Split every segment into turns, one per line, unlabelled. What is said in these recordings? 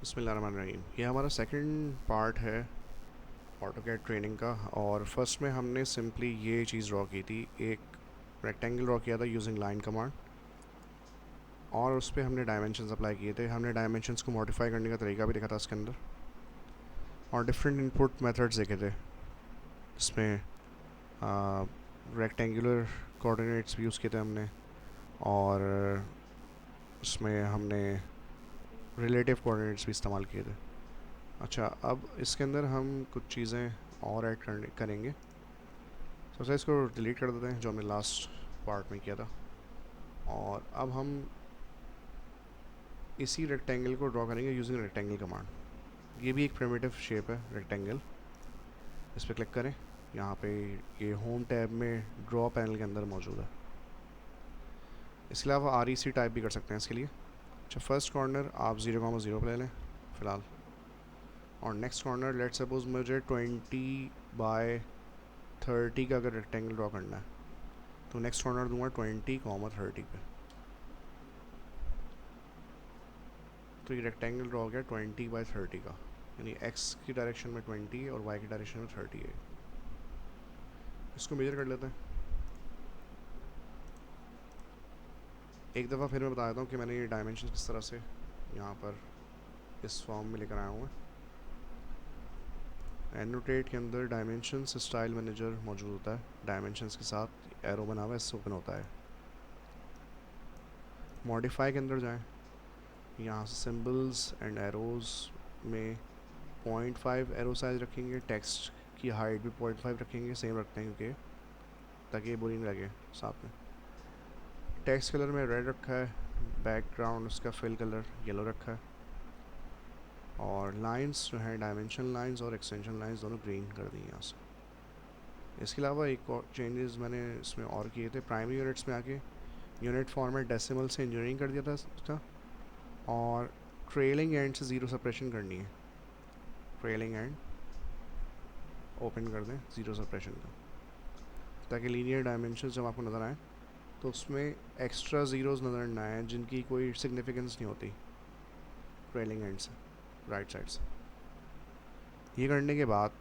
बिस्मिल्लाहिर्रहमानिर्रहीम। ये हमारा सेकंड पार्ट है ऑटोकैड ट्रेनिंग का। और फर्स्ट में हमने सिंपली ये चीज़ ड्रॉ की थी, एक रेक्टेंगल ड्रॉ किया था यूजिंग लाइन कमांड, और उस पर हमने डायमेंशंस अप्लाई किए थे। हमने डायमेंशंस को मॉडिफाई करने का तरीका भी देखा था इसके अंदर, और डिफरेंट इनपुट मेथड्स देखे थे जिसमें रेक्टेंगुलर कोऑर्डिनेट्स भी यूज़ किए थे हमने, और उसमें हमने रिलेटिव कोऑर्डिनेट्स भी इस्तेमाल किए थे। अच्छा, अब इसके अंदर हम कुछ चीज़ें और ऐड करेंगे। सबसे इसको डिलीट कर देते हैं जो हमने लास्ट पार्ट में किया था, और अब हम इसी रेक्टेंगल को ड्रॉ करेंगे यूजिंग रेक्टेंगल कमांड। ये भी एक प्रिमिटिव शेप है रेक्टेंगल। इस पर क्लिक करें, यहाँ पे ये होम टैब में ड्रॉ पैनल के अंदर मौजूद है। इसके अलावा REC टाइप भी कर सकते हैं इसके लिए। अच्छा, फर्स्ट कॉर्नर आप 0,0 पे ले लें फ़िलहाल, और नेक्स्ट कॉर्नर लेट सपोज मुझे 20/30 का अगर रेक्टेंगल ड्रॉ करना है तो नेक्स्ट कॉर्नर दूंगा 20,30 पे। तो ये रेक्टेंगल ड्रॉ हो गया 20/30 का, यानी x की डायरेक्शन में 20 और y की डायरेक्शन में 30 है। इसको मेजर कर लेते हैं। एक दफ़ा फिर मैं बता देता हूँ कि मैंने ये डायमेंशन किस तरह से यहाँ पर इस फॉर्म में लेकर आया हूँ। एनोटेट के अंदर डायमेंशंस स्टाइल मैनेजर मौजूद होता है, डायमेंशंस के साथ एरो बना हुआ है, इससे ओपन होता है। मॉडिफाई के अंदर जाएं, यहाँ से सिंबल्स एंड एरोज़ में 0.5 एरो साइज रखेंगे। टेक्स्ट की हाइट भी 0.5 रखेंगे, सेम रखते हैं क्योंकि ताकि ये बुरी नहीं लगे साथ में। टेक्स्ट कलर में रेड रखा है, बैकग्राउंड उसका फिल कलर येलो रखा है, और लाइंस जो हैं डायमेंशन लाइंस और एक्सटेंशन लाइंस दोनों ग्रीन कर दी यहाँ से। इसके अलावा एक और चेंजेस मैंने इसमें और किए थे। प्राइमरी यूनिट्स में आके यूनिट फॉर्मेट डेसिमल से इंजीनियरिंग कर दिया था इसका, और ट्रेलिंग एंड से ज़ीरो सेपरेशन करनी है। ट्रेलिंग एंड ओपन कर दें ज़ीरो सेपरेशन का, ताकि लीनियर डायमेंशन जब आपको नज़र आए तो उसमें एक्स्ट्रा ज़ीरोज़ नज़र ना आए जिनकी कोई सिग्निफिकेंस नहीं होती ट्रेलिंग एंड से राइट साइड से। ये करने के बाद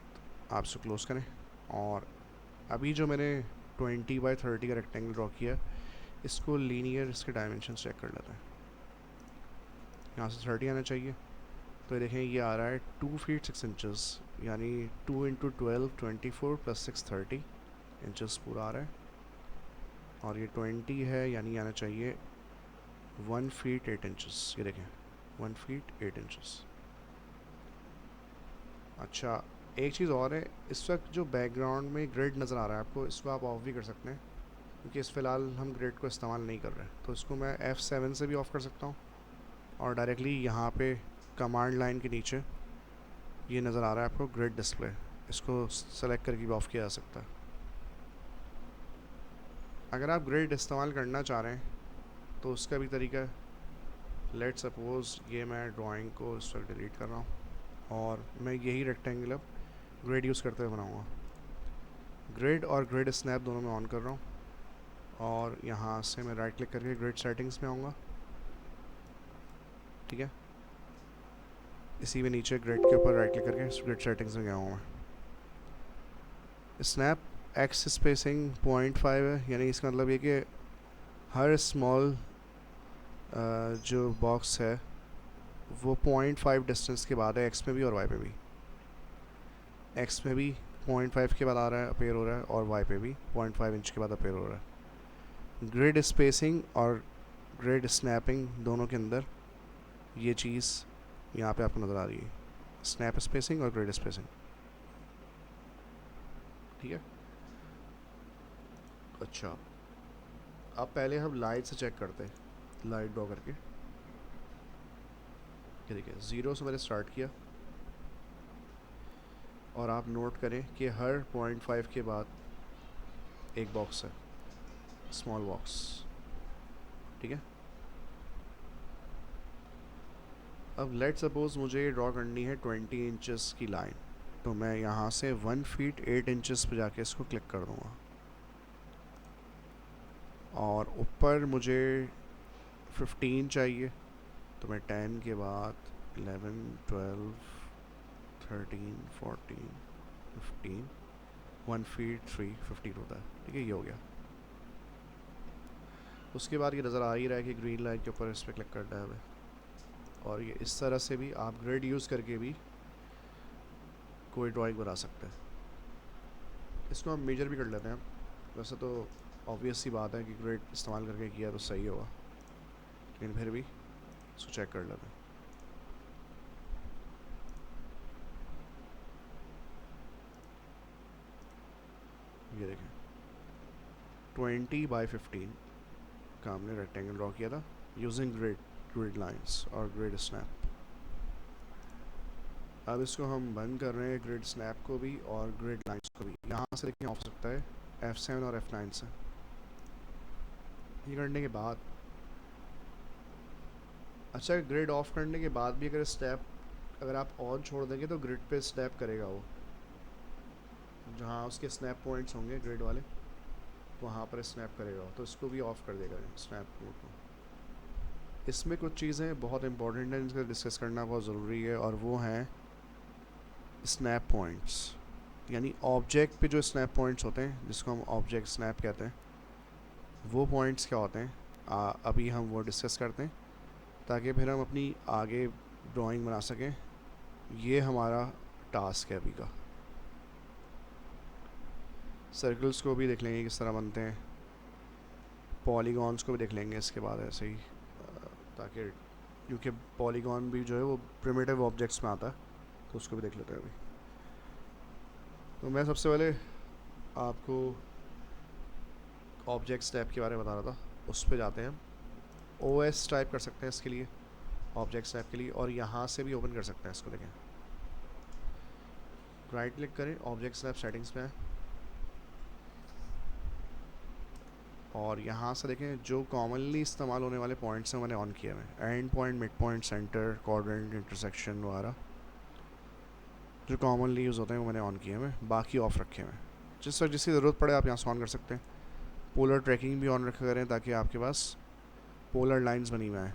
आप इसको क्लोज़ करें, और अभी जो मैंने 20/30 का रेक्टेंगल ड्रॉ किया इसको लीनियर इसके डायमेंशन चेक कर लेते हैं। यहाँ से 30 आना चाहिए, तो ये देखें ये आ रहा है 2 फीट 6 इंचज़, यानी 2 × 12 24 + 6 30 इंचज़ पूरा आ रहा है। और ये 20 है, यानी आना चाहिए 1 फीट 8 इंचज़। ये देखें 1 फीट 8 इंचज़। अच्छा, एक चीज़ और है, इस वक्त जो बैकग्राउंड में ग्रिड नज़र आ रहा है आपको, इसको आप ऑफ भी कर सकते हैं क्योंकि इस फ़िलहाल हम ग्रिड को इस्तेमाल नहीं कर रहे। तो इसको मैं F7 से भी ऑफ़ कर सकता हूँ, और डायरेक्टली यहाँ पे कमांड लाइन के नीचे ये नज़र आ रहा है आपको ग्रिड डिस्प्ले, इसको सेलेक्ट करके भी ऑफ़ किया जा सकता है। अगर आप ग्रिड इस्तेमाल करना चाह रहे हैं तो उसका भी तरीका है। लेट सपोज़ ये मैं ड्राइंग को इस वक्त डिलीट कर रहा हूँ, और मैं यही रेक्टेंगल अब ग्रिड यूज़ करते हुए बनाऊँगा। ग्रिड और ग्रिड स्नैप दोनों में ऑन कर रहा हूँ, और यहाँ से मैं राइट क्लिक करके ग्रिड सेटिंग्स में आऊँगा। ठीक है, इसी में नीचे ग्रिड के ऊपर राइट क्लिक करके ग्रिड सेटिंग्स में गया हूँ मैं। स्नैप एक्स स्पेसिंग 0.5 है, यानी इसका मतलब ये कि हर स्मॉल जो बॉक्स है वो 0.5 डिस्टेंस के बाद है, एक्स में भी और वाई पे भी। एक्स में भी 0.5 के बाद आ रहा है, अपेयर हो रहा है, और वाई पे भी 0.5 इंच के बाद अपेयर हो रहा है। ग्रिड स्पेसिंग और ग्रिड स्नैपिंग दोनों के अंदर ये चीज़ यहाँ पे आपको नज़र आ रही है, स्नैप स्पेसिंग और ग्रिड स्पेसिंग। ठीक है। अच्छा, अब पहले हम लाइट से चेक करते हैं, लाइट ड्रॉ करके। ठीक है, 0 से मैंने स्टार्ट किया, और आप नोट करें कि हर 0.5 के बाद एक बॉक्स है, स्मॉल बॉक्स। ठीक है। अब लेट सपोज़ मुझे ड्रॉ करनी है 20 इंचज़ की लाइन, तो मैं यहाँ से 1 फीट 8 इंचज़ पे जाके इसको क्लिक कर दूँगा, और ऊपर मुझे 15 चाहिए तो मैं 10 के बाद 11 12 13 14 15 1 फीट 3 15 होता है, ठीक है, ये हो गया। उसके बाद ये नज़र आ ही रहा है कि ग्रीन लाइन के ऊपर इस पर क्लिक करना है हमें, और ये इस तरह से भी आप ग्रिड यूज़ करके भी कोई ड्राइंग बना सकते हैं। इसको हम मेजर भी कर लेते हैं। वैसे तो ऑब्वियस सी बात है कि ग्रिड इस्तेमाल करके किया तो सही होगा, लेकिन फिर भी इसको चेक कर लेते हैं। ये देखें 20x15 का हमने रेक्टेंगल ड्रॉ किया था यूजिंग ग्रिड लाइंस और ग्रिड स्नैप। अब इसको हम बंद कर रहे हैं, ग्रिड स्नैप को भी और ग्रिड लाइंस को भी। यहाँ से देखिए ऑफ सकता है F7 और F9 से। ये करने के बाद अच्छा, ग्रिड ऑफ करने के बाद भी अगर स्नैप अगर आप ऑन छोड़ देंगे तो ग्रिड पे स्नैप करेगा वो, जहाँ उसके स्नैप पॉइंट्स होंगे ग्रिड वाले वहाँ पर स्नैप करेगा वो, तो इसको भी ऑफ़ कर देगा स्नैप मोड को। इसमें कुछ चीज़ें बहुत इंपॉर्टेंट हैं जिनका डिस्कस करना बहुत ज़रूरी है, और वो हैं स्नैप पॉइंट्स, यानी ऑब्जेक्ट पे जो स्नैप पॉइंट्स होते हैं जिसको हम ऑब्जेक्ट स्नैप कहते हैं, वो पॉइंट्स क्या होते हैं अभी हम वो डिस्कस करते हैं, ताकि फिर हम अपनी आगे ड्राइंग बना सकें। ये हमारा टास्क है अभी का। सर्कल्स को भी देख लेंगे किस तरह बनते हैं, पॉलीगॉन्स को भी देख लेंगे इसके बाद ऐसे ही, ताकि क्योंकि पॉलीगॉन भी जो है वो प्रिमिटिव ऑब्जेक्ट्स में आता है, तो उसको भी देख लेते हैं अभी। तो मैं सबसे पहले आपको ऑब्जेक्ट्स टाइप के बारे में बता रहा था, उस पर जाते हैं। OS टाइप कर सकते हैं इसके लिए, ऑब्जेक्ट्स टाइप के लिए, और यहाँ से भी ओपन कर सकते हैं इसको। देखें, राइट क्लिक करें, ऑब्जेक्ट्स टाइप सेटिंग्स में, और यहाँ से देखें जो कॉमनली इस्तेमाल होने वाले पॉइंट्स हैं मैंने ऑन किए हैं, and point, mid point, centre, quadrant, intersection वगैरह जो कॉमनली यूज़ होते हैं वो मैंने ऑन किए हैं, बाकी ऑफ रखे हुए हैं। जिसकी ज़रूरत पड़े आप यहाँ से ऑन कर सकते हैं। पोलर ट्रैकिंग भी ऑन रखा करें ताकि आपके पास पोलर लाइंस बनी हुए हैं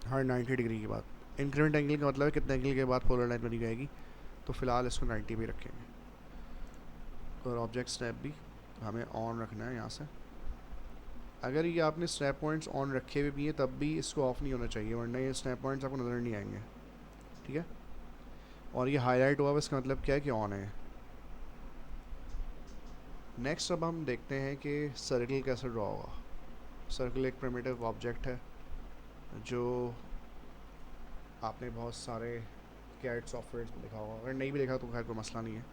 हर 90 डिग्री के बाद। इंक्रीमेंट एंगल का मतलब है कितने एंगल के बाद पोलर लाइन बनी जाएगी, तो फ़िलहाल इसको 90 पे रखेंगे। और ऑब्जेक्ट स्नैप भी हमें ऑन रखना है यहाँ से। अगर ये आपने स्नैप पॉइंट्स ऑन रखे हुए भी हैं तब भी इसको ऑफ़ नहीं होना चाहिए, वरना ये स्नैप पॉइंट्स आपको नज़र नहीं आएंगे, ठीक है। और ये हाईलाइट हुआ, इसका मतलब क्या है कि ऑन है। नेक्स्ट अब हम देखते हैं कि सर्कल कैसे ड्रॉ होगा। सर्कल एक प्रिमिटिव ऑब्जेक्ट है जो आपने बहुत सारे कैड सॉफ्टवेयर में देखा होगा, अगर नहीं भी देखा तो खैर कोई मसला नहीं है।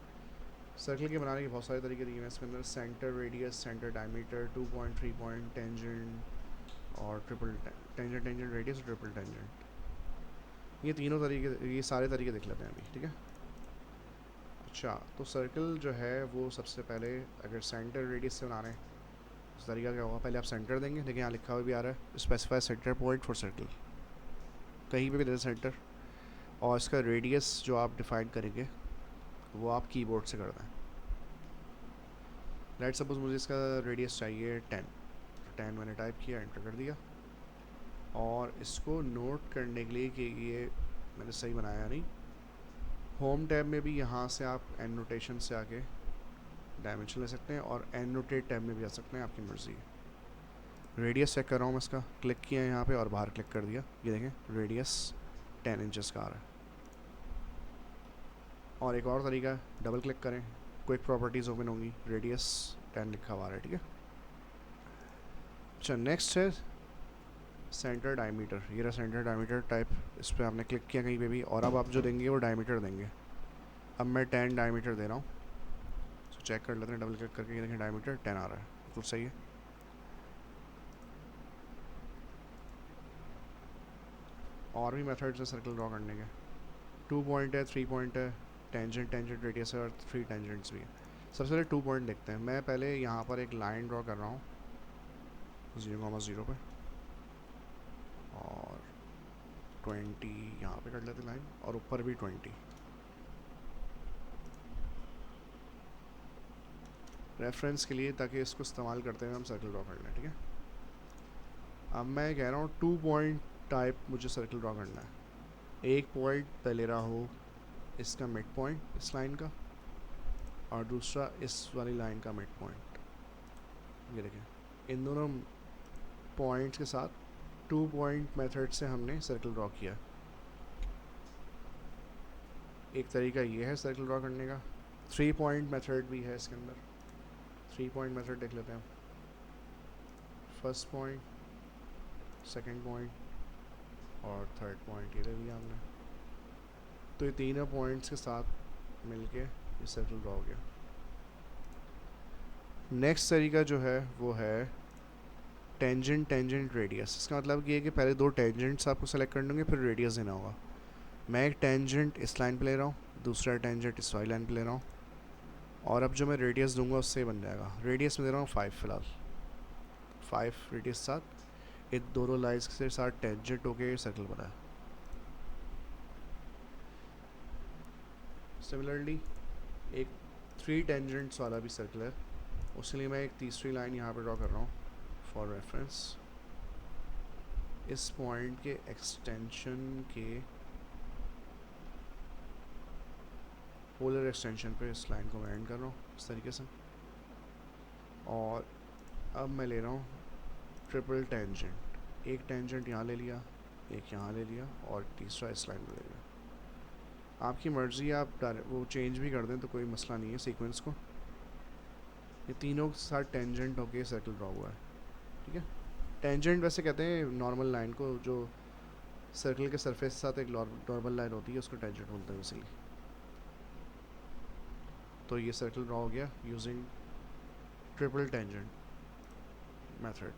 सर्कल के बनाने के बहुत सारे तरीके दिए हैं इसके अंदर, centre radius, centre diameter, 2 point, 3 point, tangent और ट्रिपल टेंजेंट, टेंजेंट रेडियस और ट्रिपल टेंजेंट। ये तीनों तरीके, ये सारे तरीके देख लेते हैं अभी, ठीक है। अच्छा, तो सर्कल जो है वो सबसे पहले अगर सेंटर रेडियस से बना रहे हैं, उस तरीका क्या होगा, पहले आप सेंटर देंगे। देखिए यहाँ लिखा हुआ भी आ रहा है, specify centre point for circle, कहीं पे भी दे सेंटर। और इसका रेडियस जो आप डिफाइन करेंगे वो आप कीबोर्ड से कर दें। लेट सपोज मुझे इसका रेडियस चाहिए 10 मैंने टाइप किया, एंटर कर दिया। और इसको नोट करने के लिए कि ये मैंने सही बनाया नहीं, होम टैब में भी यहाँ से आप एनोटेशन से आके डायमेंशन ले सकते हैं, और एनोटेट टैब में भी आ सकते हैं, आपकी मर्ज़ी है। रेडियस चेक कर रहा हूँ मैं इसका, क्लिक किया यहाँ पे और बाहर क्लिक कर दिया, ये देखें रेडियस 10 इंचेस का आ रहा है। और एक और तरीका है, डबल क्लिक करें, क्विक प्रॉपर्टीज़ ओपन होंगी, रेडियस 10 लिखा हुआ है, ठीक है। अच्छा, नेक्स्ट है सेंटर डायमीटर। ये रहा सेंटर डायमीटर टाइप, इस पर आपने क्लिक किया कहीं पे भी, और अब आप जो देंगे वो डायमीटर देंगे। अब मैं 10 डायमीटर दे रहा हूँ, तो चेक कर लेते हैं डबल क्लिक करके, ये देखें डायमीटर 10 आ रहा है, बिल्कुल सही है। और भी मेथड्स है सर्कल ड्रॉ करने के, 2 पॉइंट है, 3 पॉइंट है, टेंजेंट, टेंजेंट रेडियस है, और 3 टेंजेंट्स भी है। सबसे पहले 2 पॉइंट देखते हैं। मैं पहले यहाँ पर एक लाइन ड्रॉ कर रहा हूँ 0,0 पे, और 20 यहाँ पे कर लेते लाइन, और ऊपर भी 20। रेफरेंस के लिए, ताकि इसको इस्तेमाल करते हुए हम सर्कल ड्रॉ कर लें, ठीक है। अब मैं कह रहा हूँ 2 पॉइंट टाइप मुझे सर्कल ड्रॉ करना है, एक पॉइंट मैं ले रहा हूँ इसका मिड पॉइंट इस लाइन का, और दूसरा इस वाली लाइन का मिड पॉइंट। ये देखें, इन दोनों पॉइंट्स के साथ 2 पॉइंट मेथड से हमने सर्कल ड्रॉ किया। एक तरीका ये है सर्कल ड्रॉ करने का। 3 पॉइंट मेथड भी है इसके अंदर। 3 पॉइंट मेथड देख लेते हैं। फर्स्ट पॉइंट, सेकंड पॉइंट और थर्ड पॉइंट ये ले लिया हमने। तो ये तीनों पॉइंट्स के साथ मिलके ये सर्कल ड्रॉ हो गया। नेक्स्ट तरीका जो है वो है टेंजेंट टेंजेंट रेडियस। इसका मतलब ये है कि पहले 2 टेंजेंट्स आपको सेलेक्ट करने होंगे, फिर रेडियस देना होगा। मैं एक टेंजेंट इस लाइन पे ले रहा हूँ, दूसरा टेंजेंट इस वाली लाइन पे ले रहा हूँ, और अब जो मैं रेडियस दूंगा उससे बन जाएगा। रेडियस में दे रहा हूँ 5 फिलहाल। 5 रेडियस साथ इन दोनों लाइन्स के साथ टेंजेंट होके सर्कल बना है। सिमिलरली एक 3 टेंजेंट्स वाला भी सर्कल है, उसके लिए मैं एक तीसरी लाइन यहाँ पे ड्रॉ कर रहा हूँ फॉर रेफरेंस। इस पॉइंट के एक्सटेंशन के पोलर एक्सटेंशन पे इस लाइन को मैं एंड कर रहा हूँ इस तरीके से। और अब मैं ले रहा हूँ ट्रिपल टेंजेंट। एक टेंजेंट यहाँ ले लिया, एक यहाँ ले लिया, और तीसरा इस लाइन पे ले लिया। आपकी मर्ज़ी, आप वो चेंज भी कर दें तो कोई मसला नहीं है सीक्वेंस को। ये तीनों के साथ टेंजेंट होके सर्कल ड्रॉ हुआ है, ठीक है। टेंजेंट वैसे कहते हैं नॉर्मल लाइन को, जो सर्कल के सरफेस के साथ एक नॉर्मल लाइन होती है उसको टेंजेंट बोलते हैं इसीलिए। तो ये सर्कल ड्रॉ हो गया यूजिंग ट्रिपल टेंजेंट मेथड।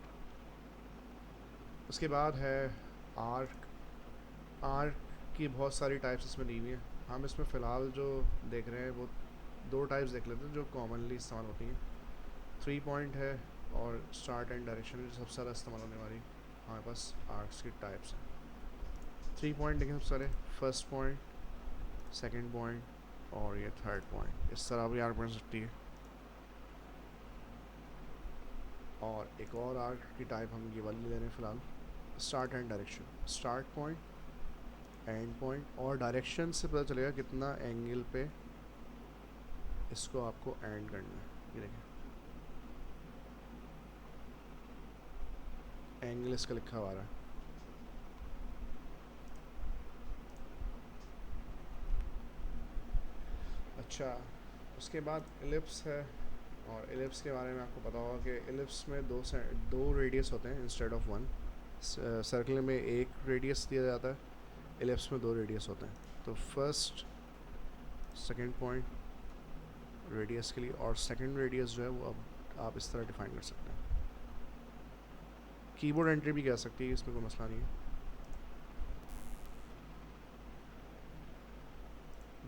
उसके बाद है आर्क। आर्क की बहुत सारी टाइप्स इसमें दी हुई हैं। हम इसमें फ़िलहाल जो देख रहे हैं वो 2 टाइप्स देख लेते हैं जो कॉमनली इस्तेमाल होती हैं। 3 पॉइंट है और स्टार्ट एंड डायरेक्शन जो सबसे ज़्यादा इस्तेमाल होने वाली हमारे पास आर्क्स की टाइप्स हैं। 3 पॉइंट देखें सबसे सारे, फर्स्ट पॉइंट, सेकेंड पॉइंट और ये थर्ड पॉइंट। इस तरह भी आर्क बन सकती है। और एक और आर्क की टाइप हम ये वाली ले रहे हैं फ़िलहाल, start and direction. Start point, and point, और डायरेक्शन से पता चलेगा कितना एंगल पे इसको आपको एंड करना है। ये देखें, एंगल इसका लिखा हुआ है। अच्छा, उसके बाद एलिप्स है, और एलिप्स के बारे में आपको पता होगा कि एलिप्स में दो रेडियस होते हैं इंस्टेड ऑफ 1। सर्कल में एक रेडियस दिया जाता है, एलिप्स में 2 रेडियस होते हैं। तो फर्स्ट सेकंड पॉइंट रेडियस के लिए, और सेकंड रेडियस जो है वो अब आप इस तरह डिफाइन कर सकते हैं। कीबोर्ड एंट्री भी कह सकती है, इसमें कोई मसला नहीं है।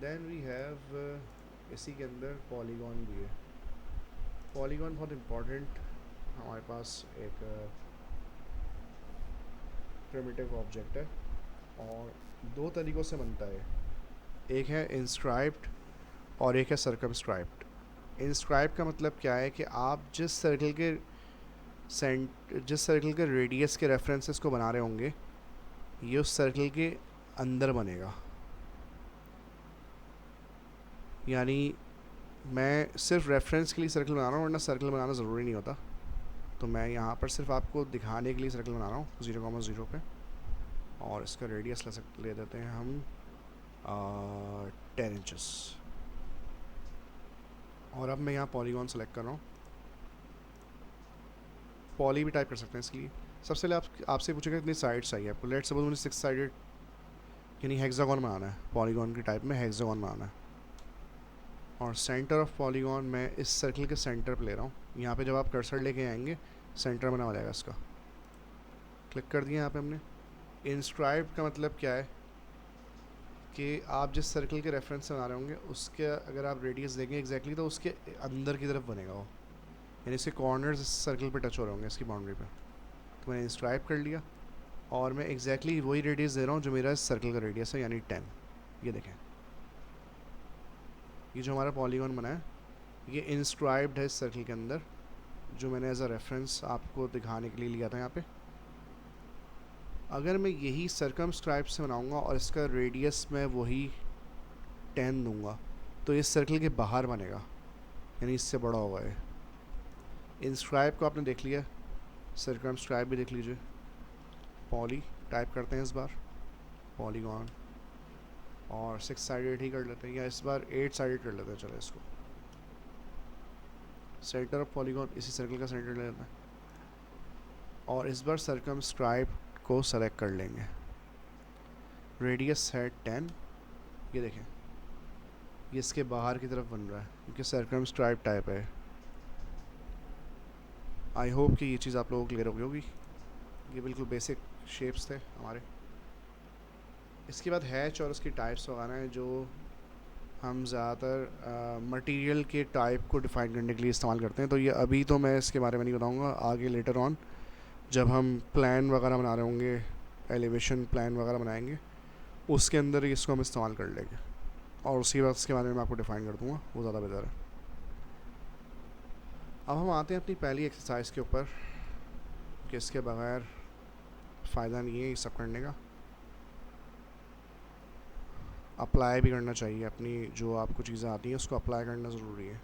देन वी हैव इसी के अंदर पॉलीगॉन भी है। पॉलीगॉन बहुत इम्पोर्टेंट हमारे पास एक प्रिमिटिव ऑब्जेक्ट है, और 2 तरीक़ों से बनता है। एक है इंस्क्राइब्ड और एक है सर्कमस्क्राइब्ड। इंस्क्राइब का मतलब क्या है कि आप जिस सर्कल के रेडियस के रेफरेंसेस को बना रहे होंगे ये उस सर्कल के अंदर बनेगा। यानी मैं सिर्फ रेफरेंस के लिए सर्कल बना रहा हूँ, वरना सर्कल बनाना ज़रूरी नहीं होता। तो मैं यहाँ पर सिर्फ आपको दिखाने के लिए सर्कल बना रहा हूँ 0,0 पे, और इसका रेडियस ले देते हैं हम 10 इंचेस। और अब मैं यहाँ पॉलीगॉन सेलेक्ट कर रहा हूँ। पॉली भी टाइप कर सकते हैं इसके लिए। सबसे पहले आपसे पूछेगा कितनी साइड्स चाहिए आपको। लेट्स सपोज मुझे 6 साइडेड यानी हेक्सागोन बनाना है, पॉलीगॉन की टाइप में हेक्सागोन बनाना है। और सेंटर ऑफ पॉलीगॉन मैं इस सर्कल के सेंटर पे ले रहा हूँ। यहाँ पे जब आप कर्सर लेके आएंगे सेंटर बना हो जाएगा इसका। क्लिक कर दिया यहाँ पे हमने। इंस्क्राइब का मतलब क्या है कि आप जिस सर्कल के रेफरेंस से बना रहे होंगे उसके अगर आप रेडियस देंगे एग्जैक्टली तो उसके अंदर की तरफ बनेगा वो, यानी इसके कॉर्नर्स इस सर्कल पे टच हो रहे होंगे इसकी बाउंड्री पे। तो मैंने इंस्क्राइब कर लिया और मैं एग्जैक्टली वही रेडियस दे रहा हूँ जो मेरा इस सर्कल का रेडियस है, यानी 10। ये देखें, ये जो हमारा पॉलीगॉन बना है ये इंस्क्राइब्ड है इस सर्कल के अंदर, जो मैंने एज अ रेफरेंस आपको दिखाने के लिए लिया था यहाँ पे। अगर मैं यही सर्कमस्क्राइब से बनाऊंगा और इसका रेडियस मैं वही 10 दूंगा तो इस सर्कल के बाहर बनेगा, यानी इससे बड़ा होगा ये। इंस्क्राइब को आपने देख लिया, सर्कमस्क्राइब भी देख लीजिए। पॉली टाइप करते हैं इस बार, पॉलीगॉन, और 6 साइडेड ही कर लेते हैं, या इस बार 8 साइडेड कर लेते हैं। चलो इसको सेंटर ऑफ पॉलीगॉन इसी सर्कल का सेंटर ले लेते हैं, और इस बार सर्कमस्क्राइब को सेलेक्ट कर लेंगे। रेडियस है 10, ये देखें ये इसके बाहर की तरफ बन रहा है क्योंकि सर्कमस्क्राइब टाइप है। आई होप कि ये चीज़ आप लोगों को क्लियर हो गई होगी। ये बिल्कुल बेसिक शेप्स थे हमारे। इसके बाद हैच और उसकी टाइप्स वगैरह हैं जो हम ज़्यादातर मटेरियल के टाइप को डिफ़ाइन करने के लिए इस्तेमाल करते हैं। तो ये अभी तो मैं इसके बारे में नहीं बताऊंगा, आगे लेटर ऑन जब हम प्लान वगैरह बना रहे होंगे, एलिवेशन प्लान वगैरह बनाएंगे, उसके अंदर इसको हम इस्तेमाल कर लेंगे और उसी वक्त इसके बारे में मैं आपको डिफ़ाइन कर दूँगा, वो ज़्यादा बेहतर है। अब हम आते हैं अपनी पहली एक्सरसाइज के ऊपर कि इसके बगैर फ़ायदा नहीं है ये सब करने का। अप्लाई भी करना चाहिए, अपनी जो आपको चीज़ें आती हैं उसको अप्लाई करना ज़रूरी है।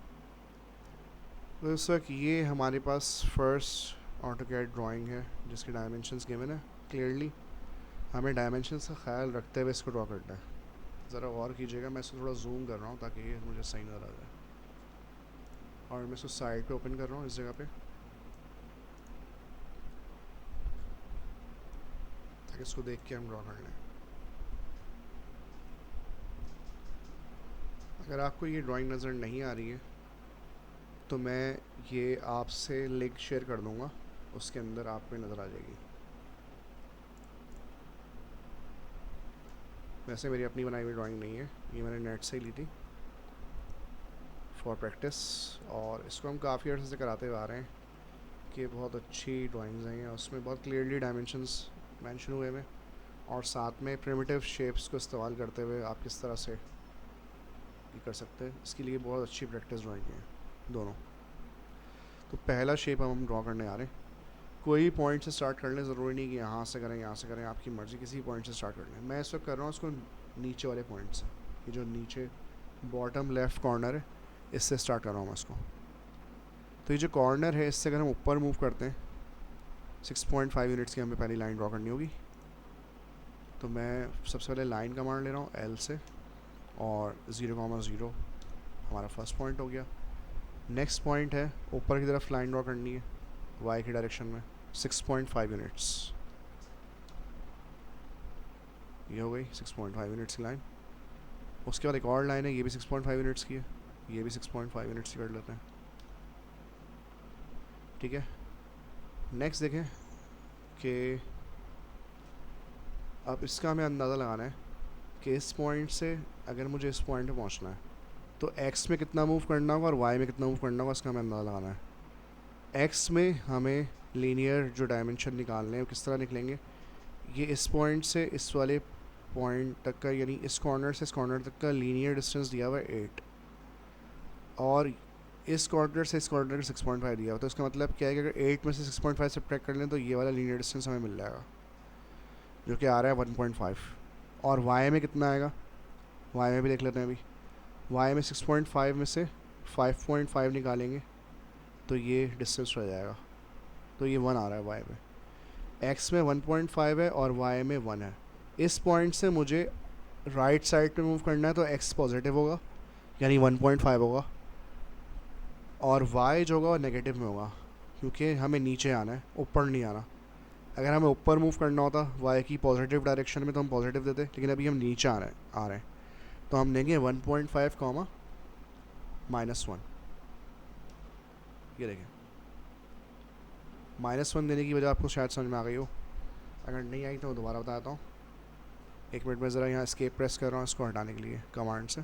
तो इस वक्त ये हमारे पास फर्स्ट ऑटोकैड ड्राइंग है जिसके डायमेंशंस गिवन है क्लियरली। हमें डायमेंशंस का ख्याल रखते हुए इसको ड्रॉ करना है। ज़रा गौर कीजिएगा, मैं इसको थोड़ा जूम कर रहा हूँ ताकि ये मुझे सही नज़र आ जाए, और मैं इसको साइड पे ओपन कर रहा हूँ इस जगह पे ताकि इसको देख के हम ड्रॉ कर लें। अगर आपको ये ड्राइंग नज़र नहीं आ रही है तो मैं ये आपसे लिंक शेयर कर दूँगा, उसके अंदर आपको नज़र आ जाएगी। वैसे मेरी अपनी बनाई हुई ड्राइंग नहीं है, ये मैंने नेट से ही ली थी फॉर प्रैक्टिस, और इसको हम काफ़ी अर्से से कराते हुए आ रहे हैं कि बहुत अच्छी ड्राइंग्स हैं और उसमें बहुत क्लियरली डायमेंशंस मेंशन हुए हैं, और साथ में प्रिमिटिव शेप्स को इस्तेमाल करते हुए आप किस तरह से ये कर सकते हैं, इसके लिए बहुत अच्छी प्रैक्टिस ड्राइंग है दोनों। तो पहला शेप हम ड्रॉ करने आ रहे हैं। कोई पॉइंट से स्टार्ट कर लें, ज़रूरी नहीं कि यहाँ से करें यहाँ से करें, आपकी मर्ज़ी, किसी पॉइंट से स्टार्ट कर लें। मैं इस वक्त कर रहा हूँ इसको नीचे वाले पॉइंट से, ये जो नीचे बॉटम लेफ़्ट कॉर्नर है इससे स्टार्ट कर रहा हूँ मैं इसको। तो ये जो कॉर्नर है इससे अगर हम ऊपर मूव करते हैं 6.5 यूनिट्स की हमें पहली लाइन ड्रॉ करनी होगी। तो मैं सबसे पहले लाइन का मान ले रहा हूँ L से, और 0,0 हमारा फर्स्ट पॉइंट हो गया। नेक्स्ट पॉइंट है ऊपर की तरफ लाइन ड्रॉ करनी है y की डायरेक्शन में 6.5 यूनिट्स, ये हो गई 6.5 यूनिट्स की लाइन। उसके बाद एक और लाइन है, ये भी 6.5 यूनिट्स की है, ये भी 6.5 यूनिट्स की कर लेते हैं, ठीक है। नेक्स्ट देखें कि अब इसका हमें अंदाज़ा लगाना है कि इस पॉइंट से अगर मुझे इस पॉइंट पे पहुंचना है तो x में कितना मूव करना होगा और y में कितना मूव करना होगा, इसका हमें अंदाज़ा लगाना है। x में हमें लीनियर जो डायमेंशन निकालने हैं वो किस तरह निकलेंगे, ये इस पॉइंट से इस वाले पॉइंट तक का, यानी इस कॉर्नर से इस कॉर्नर तक का लीनियर डिस्टेंस दिया हुआ है 8, और इस कॉर्नर से इस कॉर्नर का 6.5 दिया हुआ। तो इसका मतलब क्या है कि अगर 8 में से 6.5 सब्ट्रैक्ट कर लें तो ये वाला लीनियर डिस्टेंस हमें मिल जाएगा जो कि आ रहा है 1.5। और y में कितना आएगा, y में भी देख लेते हैं अभी। y में 6.5 में से 5.5 निकालेंगे तो ये डिस्टेंस रह जाएगा, तो ये 1 आ रहा है y में। x में 1.5 है और y में 1 है। इस पॉइंट से मुझे राइट साइड पे मूव करना है तो x पॉजिटिव होगा यानी 1.5 होगा, और y जो होगा वो नेगेटिव में होगा क्योंकि हमें नीचे आना है, ऊपर नहीं आना। अगर हमें ऊपर मूव करना होता y की पॉजिटिव डायरेक्शन में तो हम पॉजिटिव देते, लेकिन अभी हम नीचे आ रहे हैं तो हम देंगे 1.5 कॉमा -1। ये देखें -1 देने की वजह आपको शायद समझ में आ गई हो, अगर नहीं आई तो मैं दोबारा बताता हूँ। एक मिनट में ज़रा यहाँ एस्केप प्रेस कर रहा हूँ इसको हटाने के लिए कमांड से।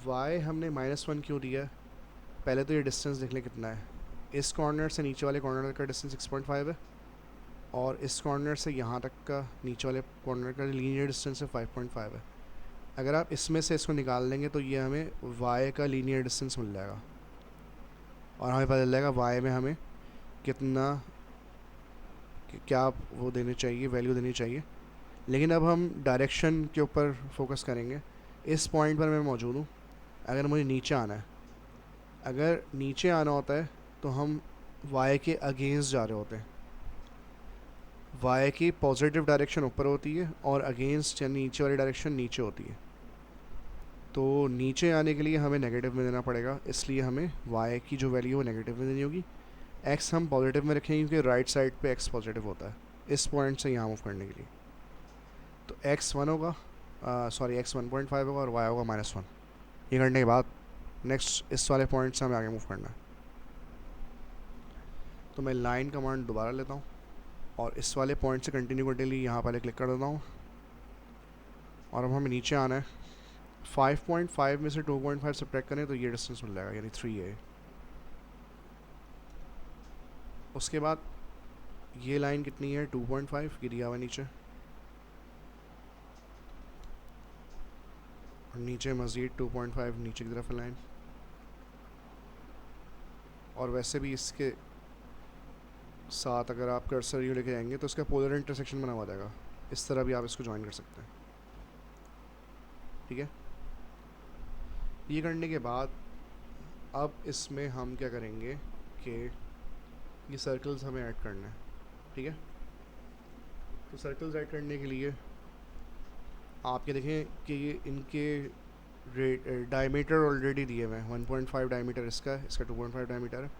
y हमने -1 क्यों दिया, पहले तो ये डिस्टेंस देख लें कितना है। इस कॉर्नर से नीचे वाले कॉर्नर का डिस्टेंस 6.5 है, और इस कॉर्नर से यहाँ तक का नीचे वाले कॉर्नर का लीनियर डिस्टेंस है 5.5 है। अगर आप इसमें से इसको निकाल लेंगे तो ये हमें y का लीनियर डिस्टेंस मिल जाएगा, और हमें पता चल जाएगा y में हमें कि क्या वो देने चाहिए, वैल्यू देनी चाहिए। लेकिन अब हम डायरेक्शन के ऊपर फोकस करेंगे। इस पॉइंट पर मैं मौजूद हूँ, अगर मुझे नीचे आना है, अगर नीचे आना होता है तो हम वाई के अगेंस्ट जा रहे होते हैं। वाई की पॉजिटिव डायरेक्शन ऊपर होती है और अगेंस्ट या नीचे वाली डायरेक्शन नीचे होती है। तो नीचे आने के लिए हमें नेगेटिव में देना पड़ेगा, इसलिए हमें वाई की जो वैल्यू है नेगेटिव में देनी होगी। एक्स हम पॉजिटिव में रखेंगे क्योंकि राइट साइड पे एक्स पॉजिटिव होता है इस पॉइंट से यहाँ मूव करने के लिए। तो एक्स वन होगा, सॉरी एक्स 1.5 होगा और वाई होगा -1। ये करने के बाद नेक्स्ट इस वाले पॉइंट से हमें आगे मूव करना है। तो मैं लाइन कमांड दोबारा लेता हूँ और इस वाले पॉइंट से कंटिन्यू करने के लिए यहाँ पहले क्लिक कर देता हूँ और अब हमें नीचे आना है। 5.5 में से 2.5 सब्ट्रैक्ट करें तो ये डिस्टेंस मिल जाएगा, यानी 3 है। उसके बाद ये लाइन कितनी है, 2.5 की दिया हुआ नीचे, और नीचे मज़ीद 2.5 नीचे की तरफ है लाइन। और वैसे भी इसके साथ अगर आप कर्सर यू लेके जाएंगे तो इसका पोलर इंटरसेक्शन बना हुआ जाएगा, इस तरह भी आप इसको ज्वाइन कर सकते हैं। ठीक है, ये करने के बाद अब इसमें हम क्या करेंगे कि ये सर्कल्स हमें ऐड करना है। ठीक है, तो सर्कल्स ऐड करने के लिए आप ये देखें कि ये इनके डायमीटर ऑलरेडी दिए हुए हैं। 1.5 डायमीटर इसका है, इसका 2.5 डायमीटर है,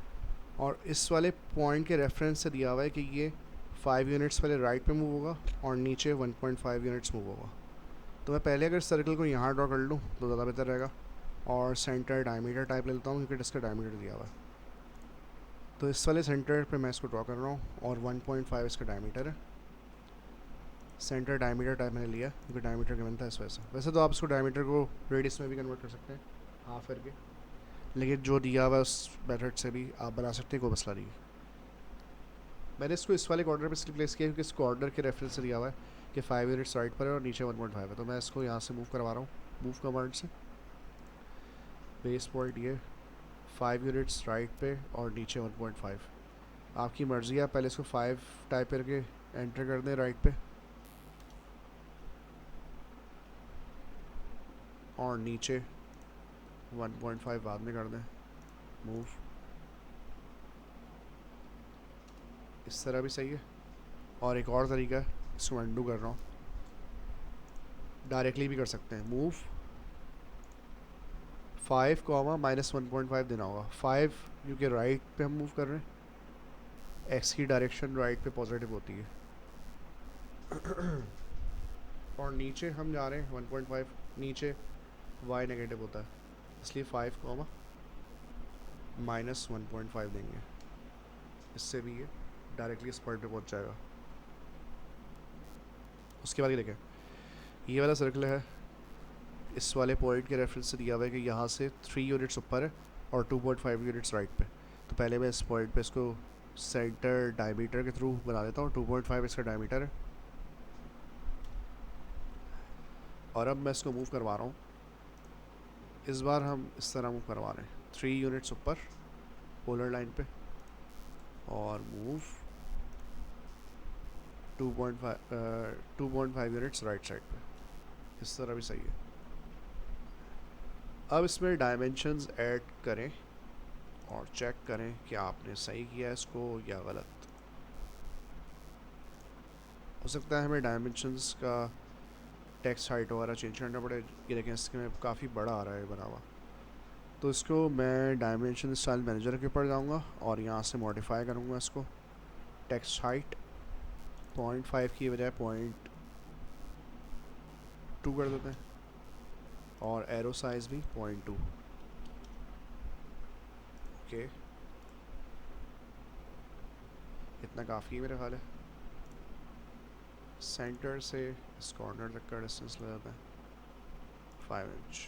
और इस वाले पॉइंट के रेफरेंस से दिया हुआ है कि ये 5 यूनिट्स पहले राइट पे मूव होगा और नीचे 1.5 यूनिट्स मूव होगा। तो मैं पहले अगर सर्कल को यहाँ ड्रॉ कर लूँ तो ज़्यादा बेहतर रहेगा, और सेंटर डायमीटर टाइप ले लेता हूँ क्योंकि इसका डायमीटर दिया हुआ है। तो इस वाले सेंटर पे मैं इसको ड्रॉ कर रहा हूँ और 1.5 इसका डायमीटर है। सेंटर डायमीटर टाइप मैंने लिया क्योंकि डायमीटर गिवन था इस वजह से। वैसे तो आप इसको डायमीटर को रेडियस में भी कन्वर्ट कर सकते हैं हाफ करके, लेकिन जो दिया हुआ उस मेथड से भी आप बना सकते हैं, कोई मसला नहीं। मैंने इसको इस वाले कॉर्डर पे इसलिए प्लेस किया क्योंकि इस कॉर्डर के रेफरेंस से दिया हुआ है कि 5 यूनिट्स राइट पर है और नीचे 1.5 है। तो मैं इसको यहाँ से मूव करवा रहा हूँ मूव कमांड से। बेस पॉइंट ये 5 यूनिट्स राइट पे और नीचे 1.5। आपकी मर्ज़ी है, आप पहले इसको 5 टाइप करके एंटर कर दें राइट पे और नीचे 1.5 बाद में कर दें मूव। इस तरह भी सही है। और एक और तरीका है, इसको अंडू कर रहा हूँ, डायरेक्टली भी कर सकते हैं। मूव 5, -1.5 देना होगा। 5 क्योंकि राइट पे हम मूव कर रहे हैं, एक्स की डायरेक्शन राइट पे पॉजिटिव होती है और नीचे हम जा रहे हैं 1.5, नीचे वाई नेगेटिव होता है, इसलिए 5, -1.5 देंगे। इससे भी ये डायरेक्टली इस पॉइंट पे पहुंच जाएगा। उसके बाद ये देखें, ये वाला सर्कल है, इस वाले पॉइंट के रेफरेंस से दिया हुआ है कि यहाँ से 3 यूनिट्स ऊपर है और 2.5 यूनिट्स राइट पे। तो पहले मैं इस पॉइंट पे इसको सेंटर डायमीटर के थ्रू बना देता हूँ। 2.5 इसका डायमीटर है और अब मैं इसको मूव करवा रहा हूँ। इस बार हम इस तरह मूव करवा रहे हैं, 3 यूनिट्स ऊपर पोलर लाइन पे और मूव 2.5 यूनिट्स राइट साइड पे। इस तरह भी सही है। अब इसमें डायमेंशंस ऐड करें और चेक करें कि आपने सही किया है इसको या गलत। हो सकता है हमें डायमेंशंस का टेक्स्ट हाइट वगैरह चेंज करना पड़े। ये देखें, इसके में काफ़ी बड़ा आ रहा है बना हुआ। तो इसको मैं डायमेंशन स्टाइल मैनेजर के ऊपर जाऊँगा और यहाँ से मॉडिफाई करूँगा इसको। टेक्स्ट हाइट 0.5 की बजाय 0.2 कर देते हैं और एरो साइज़ भी 0.2। ओके, इतना काफ़ी है मेरा ख्याल है। सेंटर से इस कॉर्नर तक का डिस्टेंस ले जाता है 5 इंच।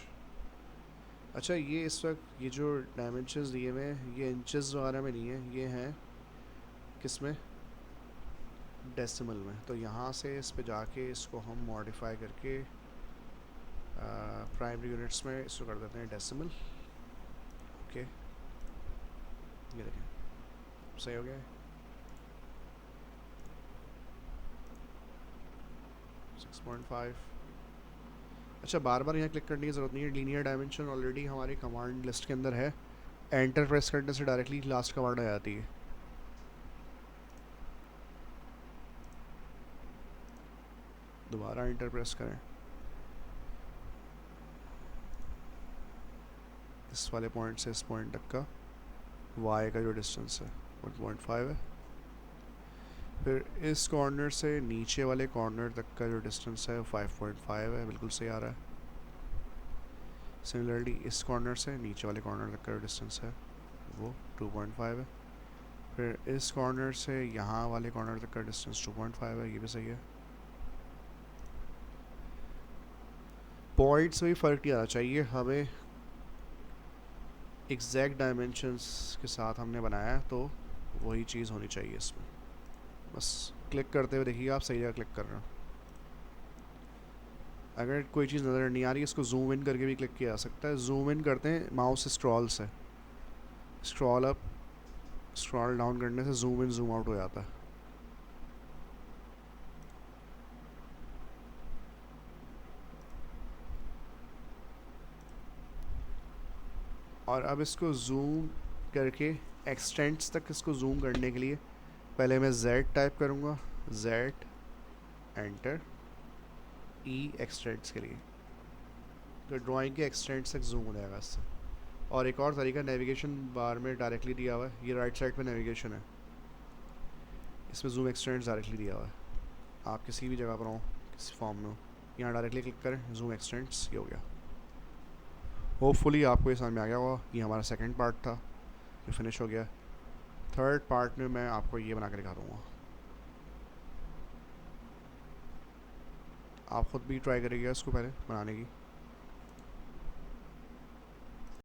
अच्छा, ये इस वक्त ये जो डायमेंशंस दिए हुए हैं ये इंचेस वगैरह में नहीं है, ये हैं किस में, डेसिमल में। तो यहाँ से इस पे जाके इसको हम मॉडिफाई करके प्राइमरी यूनिट्स में इसको कर देते हैं डेसिमल। ओके, ये देखें सही हो गया है। 6.5। अच्छा, बार बार यहाँ क्लिक करने की ज़रूरत नहीं है, लीनियर डायमेंशन ऑलरेडी हमारी कमांड लिस्ट के अंदर है। एंटर प्रेस करने से डायरेक्टली लास्ट कमांड आ जाती है। दोबारा एंटर प्रेस करें, इस वाले पॉइंट से इस पॉइंट तक का y का जो डिस्टेंस है 1.5 है। फिर इस कॉर्नर से नीचे वाले कॉर्नर तक का जो डिस्टेंस है 5.5 है, बिल्कुल सही आ रहा है। सिमिलरली इस कॉर्नर से नीचे वाले कॉर्नर तक का जो डिस्टेंस है वो 2.5 है। फिर इस कॉर्नर से यहाँ वाले कॉर्नर तक का डिस्टेंस 2.5 है, ये भी सही है। पॉइंट्स में भी फ़र्क नहीं आना चाहिए, हमें एग्जैक्ट डायमेंशंस के साथ हमने बनाया है तो वही चीज़ होनी चाहिए इसमें। बस क्लिक करते हुए देखिए आप सही जगह क्लिक कर रहे हो। अगर कोई चीज़ नज़र नहीं आ रही है, इसको जूम इन करके भी क्लिक किया जा सकता है। जूम इन करते हैं माउस स्क्रॉल से, स्क्रॉल अप स्क्रॉल डाउन करने से जूम इन जूम आउट हो जाता है। और अब इसको जूम करके एक्सटेंड्स तक इसको जूम करने के लिए पहले मैं Z टाइप करूँगा, Z एंटर, E एक्सटेंड्स के लिए, तो ड्राइंग के एक्सटेंड्स तक जूम हो जाएगा इससे। और एक और तरीका नेविगेशन बार में डायरेक्टली दिया हुआ है, ये राइट साइड पे नेविगेशन है, इसमें जूम एक्सटेंड्स डायरेक्टली दिया हुआ है। आप किसी भी जगह पर हो, किसी फॉर्म में हो, यहाँ डायरेक्टली क्लिक करें, जूम एक्सटेंड्स, ये हो गया। होपफुली आपको ये समझ में आ गया होगा। ये हमारा सेकंड पार्ट था, ये फिनिश हो गया। थर्ड पार्ट में मैं आपको ये बना के दिखा दूँगा, आप ख़ुद भी ट्राई करिएगा इसको पहले बनाने की।